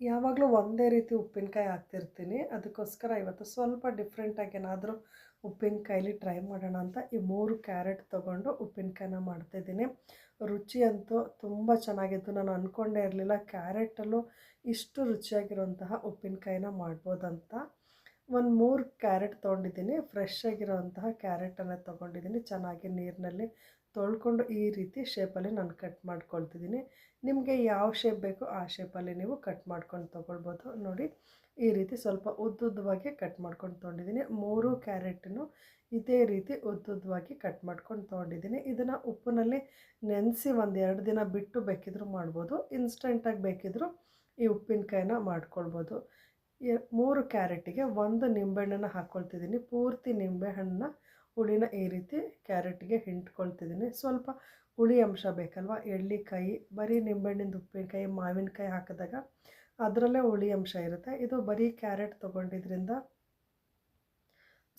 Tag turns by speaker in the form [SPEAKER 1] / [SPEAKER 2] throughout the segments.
[SPEAKER 1] ಯಾವಾಗಲೂ ಒಂದೇ ರೀತಿ ಉಪ್ಪಿನಕಾಯಿ ಹಾಕ್ತಿರ್ತೀನಿ. ಅದಕ್ಕೋಸ್ಕರ ಇವತ್ತು ಸ್ವಲ್ಪ ಡಿಫ್ರೆಂಟಾಗಿ ಏನಾದರೂ ಉಪ್ಪಿನಕಾಯಿಲಿ ಟ್ರೈ ಮಾಡೋಣ ಅಂತ ಈ 3 ಕ್ಯಾರೆಟ್ ತೊಗೊಂಡು ಉಪ್ಪಿನಕಾಯಿನ ಮಾಡ್ತಾಯಿದ್ದೀನಿ. ರುಚಿ ಅಂತೂ ತುಂಬ ಚೆನ್ನಾಗಿತ್ತು. ನಾನು ಅಂದ್ಕೊಂಡೇ ಇರಲಿಲ್ಲ ಕ್ಯಾರೆಟಲ್ಲೂ ಇಷ್ಟು ರುಚಿಯಾಗಿರುವಂತಹ ಉಪ್ಪಿನಕಾಯಿನ ಮಾಡ್ಬೋದಂತ. ಒಂದು 3 ಕ್ಯಾರೆಟ್ ತೊಗೊಂಡಿದ್ದೀನಿ. ಫ್ರೆಶ್ ಆಗಿರೋವಂತಹ ಕ್ಯಾರೆಟನ್ನು ತೊಗೊಂಡಿದ್ದೀನಿ. ಚೆನ್ನಾಗಿ ನೀರಿನಲ್ಲಿ ತೊಳ್ಕೊಂಡು ಈ ರೀತಿ ಶೇಪಲ್ಲಿ ನಾನು ಕಟ್ ಮಾಡ್ಕೊಳ್ತಿದ್ದೀನಿ. ನಿಮಗೆ ಯಾವ ಶೇಪ್ ಬೇಕೋ ಆ ಶೇಪಲ್ಲಿ ನೀವು ಕಟ್ ಮಾಡ್ಕೊಂಡು ತೊಗೊಳ್ಬೋದು. ನೋಡಿ ಈ ರೀತಿ ಸ್ವಲ್ಪ ಉದ್ದುದ್ದವಾಗಿ ಕಟ್ ಮಾಡ್ಕೊಂಡು ತೊಗೊಂಡಿದ್ದೀನಿ. 3 ಕ್ಯಾರೆಟನ್ನು ಇದೇ ರೀತಿ ಉದ್ದುದ್ದವಾಗಿ ಕಟ್ ಮಾಡ್ಕೊಂಡು ತೊಗೊಂಡಿದ್ದೀನಿ. ಇದನ್ನು ಉಪ್ಪಿನಲ್ಲಿ ನೆನೆಸಿ ಒಂದು 2 ದಿನ ಬಿಟ್ಟು ಬೇಕಿದ್ರೂ ಮಾಡ್ಬೋದು. ಇನ್ಸ್ಟೆಂಟಾಗಿ ಬೇಕಿದ್ರೂ ಈ ಉಪ್ಪಿನಕಾಯಿನ ಮಾಡ್ಕೊಳ್ಬೋದು. 3 ಕ್ಯಾರೆಟಿಗೆ 1 ನಿಂಬೆಹಣ್ಣನ್ನು ಹಾಕ್ಕೊಳ್ತಿದ್ದೀನಿ. ಪೂರ್ತಿ ನಿಂಬೆಹಣ್ಣನ್ನ ಹುಳಿನ ಈ ರೀತಿ ಕ್ಯಾರೆಟ್ಗೆ ಹಿಂಡ್ಕೊಳ್ತಿದ್ದೀನಿ. ಸ್ವಲ್ಪ ಹುಳಿ ಅಂಶ ಬೇಕಲ್ವ, ಎಳ್ಳಿಕಾಯಿ ಬರೀ ನಿಂಬೆಹಣ್ಣಿಂದ ಉಪ್ಪಿನಕಾಯಿ ಮಾವಿನಕಾಯಿ ಹಾಕಿದಾಗ ಅದರಲ್ಲೇ ಹುಳಿ ಅಂಶ ಇರುತ್ತೆ. ಇದು ಬರೀ ಕ್ಯಾರೆಟ್ ತೊಗೊಂಡಿದ್ರಿಂದ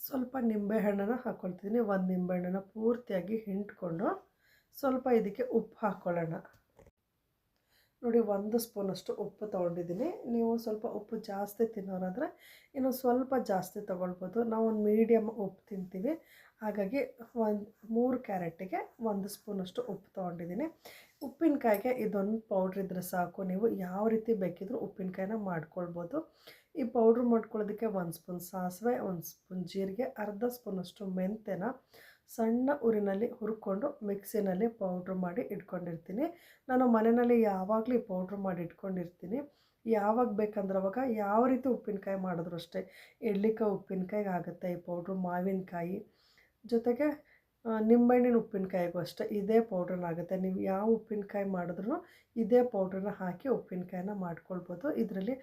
[SPEAKER 1] ಸ್ವಲ್ಪ ನಿಂಬೆಹಣ್ಣನ್ನು ಹಾಕ್ಕೊಳ್ತಿದ್ದೀನಿ. 1 ನಿಂಬೆಹಣ್ಣನ್ನು ಪೂರ್ತಿಯಾಗಿ ಹಿಂಡ್ಕೊಂಡು ಸ್ವಲ್ಪ ಇದಕ್ಕೆ ಉಪ್ಪು ಹಾಕ್ಕೊಳ್ಳೋಣ. ನೋಡಿ 1 ಸ್ಪೂನಷ್ಟು ಉಪ್ಪು ತೊಗೊಂಡಿದ್ದೀನಿ. ನೀವು ಸ್ವಲ್ಪ ಉಪ್ಪು ಜಾಸ್ತಿ ತಿನ್ನೋರಾದರೆ ಇನ್ನು ಸ್ವಲ್ಪ ಜಾಸ್ತಿ ತೊಗೊಳ್ಬೋದು. ನಾವು ಒಂದು ಮೀಡಿಯಮ್ ಉಪ್ಪು ತಿಂತೀವಿ, ಹಾಗಾಗಿ 3 ಕ್ಯಾರೆಟಿಗೆ 1 ಸ್ಪೂನಷ್ಟು ಉಪ್ಪು ತೊಗೊಂಡಿದ್ದೀನಿ. ಉಪ್ಪಿನಕಾಯಿಗೆ ಇದೊಂದು ಪೌಡ್ರ್ ಇದ್ದರೆ ಸಾಕು. ನೀವು ಯಾವ ರೀತಿ ಬೇಕಿದ್ರೂ ಉಪ್ಪಿನಕಾಯಿನ ಮಾಡ್ಕೊಳ್ಬೋದು. ಈ ಪೌಡ್ರ್ ಮಾಡ್ಕೊಳ್ಳೋದಕ್ಕೆ 1 ಸ್ಪೂನ್ ಸಾಸಿವೆ, 1 ಸ್ಪೂನ್ ಜೀರಿಗೆ, ಅರ್ಧ ಸ್ಪೂನಷ್ಟು ಮೆಂತ್ಯನ ಸಣ್ಣ ಉರಿನಲ್ಲಿ ಹುರ್ಕೊಂಡು ಮಿಕ್ಸಿನಲ್ಲಿ ಪೌಡ್ರ್ ಮಾಡಿ ಇಟ್ಕೊಂಡಿರ್ತೀನಿ. ನಾನು ಮನೆಯಲ್ಲಿ ಯಾವಾಗಲೂ ಈ ಪೌಡ್ರ್ ಮಾಡಿ ಇಟ್ಕೊಂಡಿರ್ತೀನಿ. ಯಾವಾಗ ಬೇಕಂದ್ರೆ ಅವಾಗ ಯಾವ ರೀತಿ ಉಪ್ಪಿನಕಾಯಿ ಮಾಡಿದ್ರು ಅಷ್ಟೇ. ಎಳ್ಳಿಕಾಯಿ ಉಪ್ಪಿನಕಾಯಿಗೆ ಆಗುತ್ತೆ ಈ ಪೌಡ್ರು, ಮಾವಿನಕಾಯಿ ಜೊತೆಗೆ ನಿಂಬೆಹಣ್ಣಿನ ಉಪ್ಪಿನಕಾಯಿಗೂ ಅಷ್ಟೇ ಇದೇ ಪೌಡ್ರನ್ನಾಗುತ್ತೆ. ನೀವು ಯಾವ ಉಪ್ಪಿನಕಾಯಿ ಮಾಡಿದ್ರೂ ಇದೇ ಪೌಡ್ರನ್ನ ಹಾಕಿ ಉಪ್ಪಿನಕಾಯಿನ ಮಾಡ್ಕೊಳ್ಬೋದು. ಇದರಲ್ಲಿ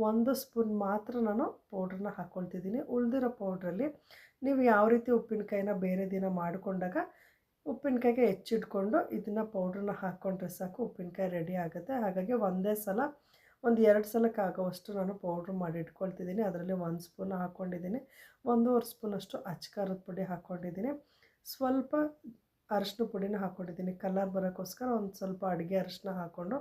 [SPEAKER 1] 1 ಸ್ಪೂನ್ ಮಾತ್ರ ನಾನು ಪೌಡ್ರನ್ನ ಹಾಕ್ಕೊಳ್ತಿದ್ದೀನಿ. ಉಳಿದಿರೋ ಪೌಡ್ರಲ್ಲಿ ನೀವು ಯಾವ ರೀತಿ ಉಪ್ಪಿನಕಾಯಿನ ಬೇರೆ ದಿನ ಮಾಡಿಕೊಂಡಾಗ ಉಪ್ಪಿನಕಾಯಿಗೆ ಹೆಚ್ಚಿಟ್ಕೊಂಡು ಇದನ್ನು ಪೌಡ್ರನ್ನ ಹಾಕ್ಕೊಂಡ್ರೆ ಸಾಕು, ಉಪ್ಪಿನಕಾಯಿ ರೆಡಿ ಆಗುತ್ತೆ. ಹಾಗಾಗಿ ಒಂದೇ ಸಲ 2 ಸಲಕ್ಕೆ ಆಗೋವಷ್ಟು ನಾನು ಪೌಡ್ರ್ ಮಾಡಿ ಇಟ್ಕೊಳ್ತಿದ್ದೀನಿ. ಅದರಲ್ಲಿ 1 ಸ್ಪೂನ್ ಹಾಕ್ಕೊಂಡಿದ್ದೀನಿ. 1.5 ಸ್ಪೂನಷ್ಟು ಅಚ್ಕಾರದ ಪುಡಿ ಹಾಕ್ಕೊಂಡಿದ್ದೀನಿ. ಸ್ವಲ್ಪ ಅರಶಿನ ಪುಡಿನ ಹಾಕ್ಕೊಂಡಿದ್ದೀನಿ. ಕಲರ್ ಬರೋಕ್ಕೋಸ್ಕರ ಒಂದು ಸ್ವಲ್ಪ ಅಡುಗೆ ಅರಶಿನ ಹಾಕ್ಕೊಂಡು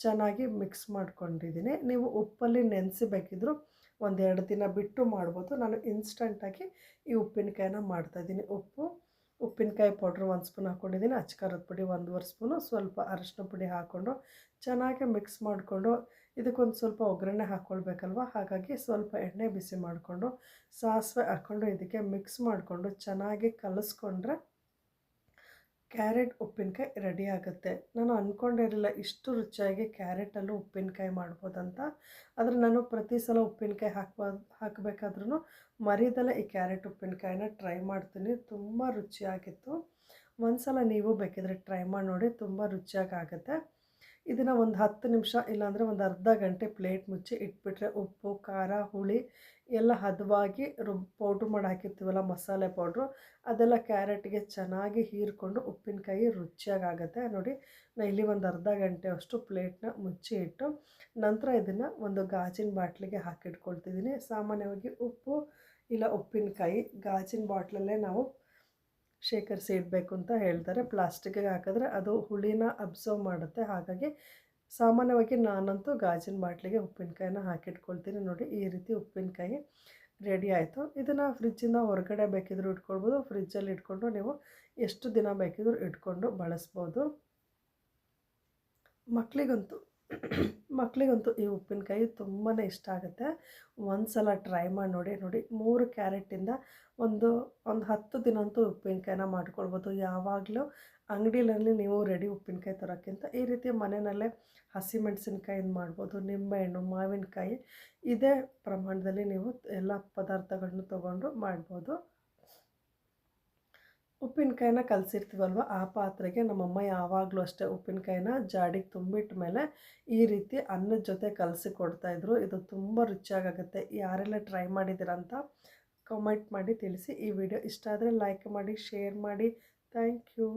[SPEAKER 1] ಚೆನ್ನಾಗಿ ಮಿಕ್ಸ್ ಮಾಡ್ಕೊಂಡಿದ್ದೀನಿ. ನೀವು ಉಪ್ಪಲ್ಲಿ ನೆನೆಸಿ ಬೇಕಿದ್ದರೂ 1-2 ದಿನ ಬಿಟ್ಟು ಮಾಡ್ಬೋದು. ನಾನು ಇನ್ಸ್ಟಂಟಾಗಿ ಈ ಉಪ್ಪಿನಕಾಯಿನ ಮಾಡ್ತಾಯಿದ್ದೀನಿ. ಉಪ್ಪಿನಕಾಯಿ ಪೌಡ್ರ್ 1 ಸ್ಪೂನ್ ಹಾಕ್ಕೊಂಡಿದ್ದೀನಿ. ಅಚ್ಕಾರದ ಪುಡಿ 1.5 ಸ್ಪೂನು, ಸ್ವಲ್ಪ ಅರಶಿನ ಪುಡಿ ಹಾಕ್ಕೊಂಡು ಚೆನ್ನಾಗಿ ಮಿಕ್ಸ್ ಮಾಡಿಕೊಂಡು ಇದಕ್ಕೊಂದು ಸ್ವಲ್ಪ ಒಗ್ಗರಣೆ ಹಾಕ್ಕೊಳ್ಬೇಕಲ್ವ, ಹಾಗಾಗಿ ಸ್ವಲ್ಪ ಎಣ್ಣೆ ಬಿಸಿ ಮಾಡಿಕೊಂಡು ಸಾಸಿವೆ ಹಾಕ್ಕೊಂಡು ಇದಕ್ಕೆ ಮಿಕ್ಸ್ ಮಾಡಿಕೊಂಡು ಚೆನ್ನಾಗಿ ಕಲಿಸ್ಕೊಂಡ್ರೆ ಕ್ಯಾರೆಟ್ ಉಪ್ಪಿನಕಾಯಿ ರೆಡಿ ಆಗುತ್ತೆ. ನಾನು ಅಂದ್ಕೊಂಡಿರಲಿಲ್ಲ ಇಷ್ಟು ರುಚಿಯಾಗಿ ಕ್ಯಾರೆಟಲ್ಲೂ ಉಪ್ಪಿನಕಾಯಿ ಮಾಡ್ಬೋದಂತ. ಆದರೆ ನಾನು ಪ್ರತಿ ಸಲ ಉಪ್ಪಿನಕಾಯಿ ಹಾಕಬೇಕಾದ್ರೂ ಮರಿದಲ್ಲೇ ಈ ಕ್ಯಾರೆಟ್ ಉಪ್ಪಿನಕಾಯಿನ ಟ್ರೈ ಮಾಡ್ತೀನಿ. ತುಂಬ ರುಚಿಯಾಗಿತ್ತು. ಒಂದು ಸಲ ನೀವು ಬೇಕಿದ್ರೆ ಟ್ರೈ ಮಾಡಿ ನೋಡಿ, ತುಂಬ ರುಚಿಯಾಗುತ್ತೆ. ಇದನ್ನು ಒಂದು 10 ನಿಮಿಷ ಇಲ್ಲಾಂದರೆ ಒಂದು ಅರ್ಧ ಗಂಟೆ ಪ್ಲೇಟ್ ಮುಚ್ಚಿ ಇಟ್ಬಿಟ್ರೆ ಉಪ್ಪು, ಖಾರ, ಹುಳಿ ಎಲ್ಲ ಹದವಾಗಿ ಪೌಡ್ರ್ ಮಾಡಿ ಹಾಕಿರ್ತೀವಲ್ಲ ಮಸಾಲೆ ಪೌಡ್ರು, ಅದೆಲ್ಲ ಕ್ಯಾರೆಟ್ಗೆ ಚೆನ್ನಾಗಿ ಹೀರಿಕೊಂಡು ಉಪ್ಪಿನಕಾಯಿ ರುಚಿಯಾಗುತ್ತೆ. ನೋಡಿ ನಾನು ಇಲ್ಲಿ ಒಂದು ಅರ್ಧ ಗಂಟೆ ಅಷ್ಟು ಪ್ಲೇಟ್ನ ಮುಚ್ಚಿ ಇಟ್ಟು ನಂತರ ಇದನ್ನು ಒಂದು ಗಾಜಿನ ಬಾಟ್ಲಿಗೆ ಹಾಕಿಟ್ಕೊಳ್ತಿದ್ದೀನಿ. ಸಾಮಾನ್ಯವಾಗಿ ಉಪ್ಪು ಇಲ್ಲ ಉಪ್ಪಿನಕಾಯಿ ಗಾಜಿನ ಬಾಟ್ಲಲ್ಲೇ ನಾವು ಶೇಖರಿಸಿ ಇಡಬೇಕು ಅಂತ ಹೇಳ್ತಾರೆ. ಪ್ಲಾಸ್ಟಿಕ್ಕಿಗೆ ಹಾಕಿದ್ರೆ ಅದು ಹುಳಿನ ಅಬ್ಸರ್ವ್ ಮಾಡುತ್ತೆ. ಹಾಗಾಗಿ ಸಾಮಾನ್ಯವಾಗಿ ನಾನಂತೂ ಗಾಜಿನ ಬಾಟ್ಲಿಗೆ ಉಪ್ಪಿನಕಾಯಿನ ಹಾಕಿಟ್ಕೊಳ್ತೀನಿ. ನೋಡಿ ಈ ರೀತಿ ಉಪ್ಪಿನಕಾಯಿ ರೆಡಿ ಆಯಿತು. ಇದನ್ನು ಫ್ರಿಜ್ಜಿಂದ ಹೊರಗಡೆ ಬೇಕಿದ್ರೂ ಇಟ್ಕೊಳ್ಬೋದು. ಫ್ರಿಜ್ಜಲ್ಲಿ ಇಟ್ಕೊಂಡು ನೀವು ಎಷ್ಟು ದಿನ ಬೇಕಿದ್ರೂ ಇಟ್ಕೊಂಡು ಬಳಸ್ಬೋದು. ಮಕ್ಕಳಿಗಂತೂ ಈ ಉಪ್ಪಿನಕಾಯಿ ತುಂಬಾ ಇಷ್ಟ ಆಗುತ್ತೆ. ಒಂದು ಸಲ ಟ್ರೈ ಮಾಡಿ ನೋಡಿ. 3 ಕ್ಯಾರೆಟಿಂದ ಒಂದು 10 ದಿನ ಅಂತೂ ಉಪ್ಪಿನಕಾಯಿನ ಮಾಡ್ಕೊಳ್ಬೋದು. ಯಾವಾಗಲೂ ಅಂಗಡಿಯಲ್ಲಿ ನೀವು ರೆಡಿ ಉಪ್ಪಿನಕಾಯಿ ತರೋಕ್ಕಿಂತ ಈ ರೀತಿ ಮನೆಯಲ್ಲೇ ಹಸಿಮೆಣಸಿನ್ಕಾಯಿಂದ ಮಾಡ್ಬೋದು. ನಿಂಬೆಹಣ್ಣು, ಮಾವಿನಕಾಯಿ ಇದೇ ಪ್ರಮಾಣದಲ್ಲಿ ನೀವು ಎಲ್ಲ ಪದಾರ್ಥಗಳನ್ನ ತೊಗೊಂಡು ಮಾಡ್ಬೋದು. ಉಪ್ಪಿನಕಾಯಿನ ಕಲಸಿರ್ತೀವಲ್ವ ಆ ಪಾತ್ರೆಗೆ ನಮ್ಮಮ್ಮ ಯಾವಾಗಲೂ ಅಷ್ಟೇ ಉಪ್ಪಿನಕಾಯಿನ ಜಾಡಿಗೆ ತುಂಬಿಟ್ಟ ಮೇಲೆ ಈ ರೀತಿ ಅನ್ನದ ಜೊತೆ ಕಲಸಿ ಕೊಡ್ತಾಯಿದ್ರು. ಇದು ತುಂಬ ರುಚಿಯಾಗುತ್ತೆ. ಯಾರೆಲ್ಲ ಟ್ರೈ ಮಾಡಿದ್ದೀರಂತ ಕಮೆಂಟ್ ಮಾಡಿ ತಿಳಿಸಿ. ಈ ವಿಡಿಯೋ ಇಷ್ಟ ಆದರೆ ಲೈಕ್ ಮಾಡಿ, ಶೇರ್ ಮಾಡಿ. Thank you.